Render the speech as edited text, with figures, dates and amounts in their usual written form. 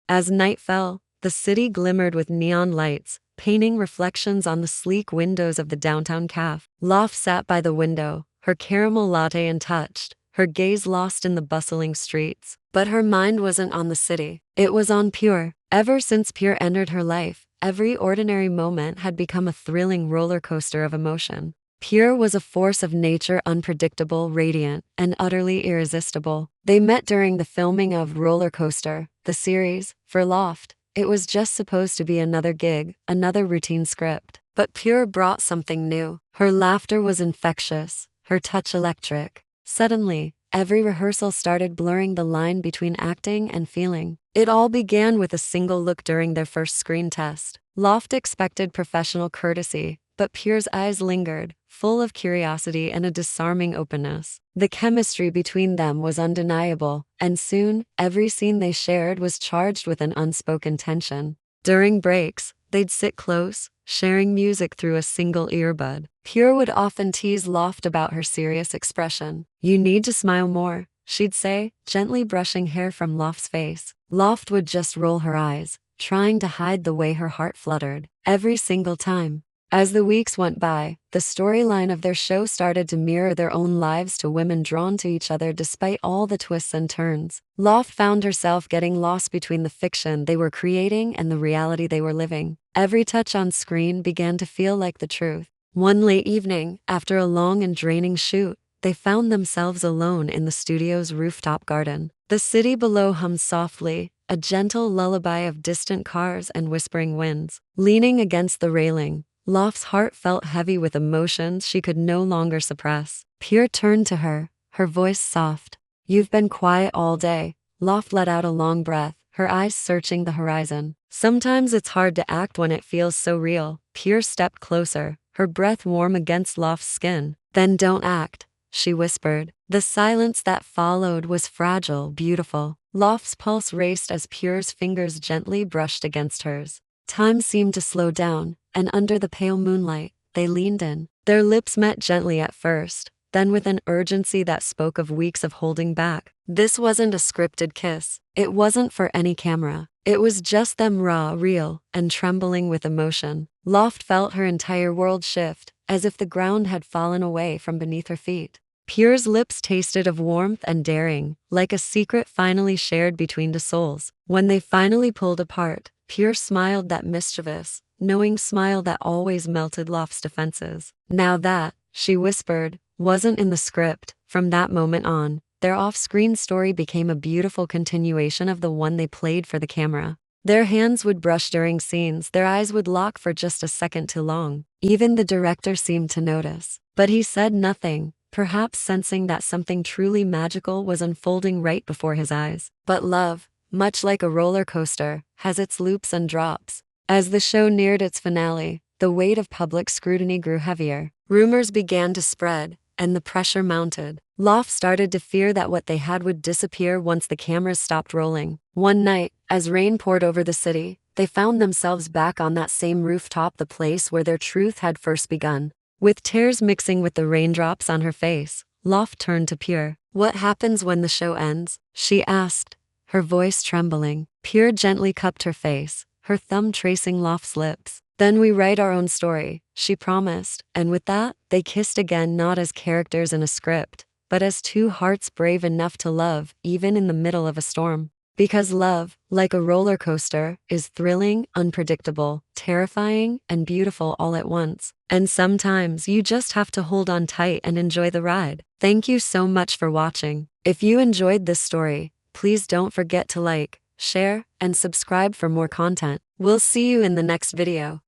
As night fell, the city glimmered with neon lights, painting reflections on the sleek windows of the downtown cafe. Loft sat by the window, her caramel latte untouched, her gaze lost in the bustling streets. But her mind wasn't on the city. It was on Pure. Ever since Pure entered her life, every ordinary moment had become a thrilling roller coaster of emotion. Pure was a force of nature, unpredictable, radiant, and utterly irresistible. They met during the filming of Roller Coaster, the series, for Loft. It was just supposed to be another gig, another routine script. But Pure brought something new. Her laughter was infectious, her touch electric. Suddenly, every rehearsal started blurring the line between acting and feeling. It all began with a single look during their first screen test. Loft expected professional courtesy, but Pure's eyes lingered, full of curiosity and a disarming openness. The chemistry between them was undeniable, and soon, every scene they shared was charged with an unspoken tension. During breaks, they'd sit close, sharing music through a single earbud. Pure would often tease Loft about her serious expression. "You need to smile more," she'd say, gently brushing hair from Loft's face. Loft would just roll her eyes, trying to hide the way her heart fluttered, every single time. As the weeks went by, the storyline of their show started to mirror their own lives, to women drawn to each other despite all the twists and turns. Loft found herself getting lost between the fiction they were creating and the reality they were living. Every touch on screen began to feel like the truth. One late evening, after a long and draining shoot, they found themselves alone in the studio's rooftop garden. The city below hummed softly, a gentle lullaby of distant cars and whispering winds. Leaning against the railing, Loft's heart felt heavy with emotions she could no longer suppress. Pure turned to her, her voice soft. "You've been quiet all day." Loft let out a long breath, her eyes searching the horizon. "Sometimes it's hard to act when it feels so real." Pure stepped closer, her breath warm against Loft's skin. "Then don't act," she whispered. The silence that followed was fragile, beautiful. Loft's pulse raced as Pure's fingers gently brushed against hers. Time seemed to slow down, and under the pale moonlight, they leaned in. Their lips met gently at first, then with an urgency that spoke of weeks of holding back. This wasn't a scripted kiss. It wasn't for any camera. It was just them, raw, real, and trembling with emotion. Loft felt her entire world shift, as if the ground had fallen away from beneath her feet. Pure's lips tasted of warmth and daring, like a secret finally shared between the souls. When they finally pulled apart, Pure smiled, that mischievous, knowing smile that always melted Loft's defenses. "Now that," she whispered, "wasn't in the script." From that moment on, their off-screen story became a beautiful continuation of the one they played for the camera. Their hands would brush during scenes, their eyes would lock for just a second too long. Even the director seemed to notice. But he said nothing, perhaps sensing that something truly magical was unfolding right before his eyes. But love, much like a roller coaster, has its loops and drops. As the show neared its finale, the weight of public scrutiny grew heavier. Rumors began to spread, and the pressure mounted. Loft started to fear that what they had would disappear once the cameras stopped rolling. One night, as rain poured over the city, they found themselves back on that same rooftop, the place where their truth had first begun. With tears mixing with the raindrops on her face, Loft turned to Pure. "What happens when the show ends?" she asked, her voice trembling. Pure gently cupped her face, her thumb tracing Loft's lips. "Then we write our own story," she promised, and with that, they kissed again, not as characters in a script, but as two hearts brave enough to love, even in the middle of a storm. Because love, like a roller coaster, is thrilling, unpredictable, terrifying, and beautiful all at once. And sometimes you just have to hold on tight and enjoy the ride. Thank you so much for watching. If you enjoyed this story, please don't forget to like, share, and subscribe for more content. We'll see you in the next video.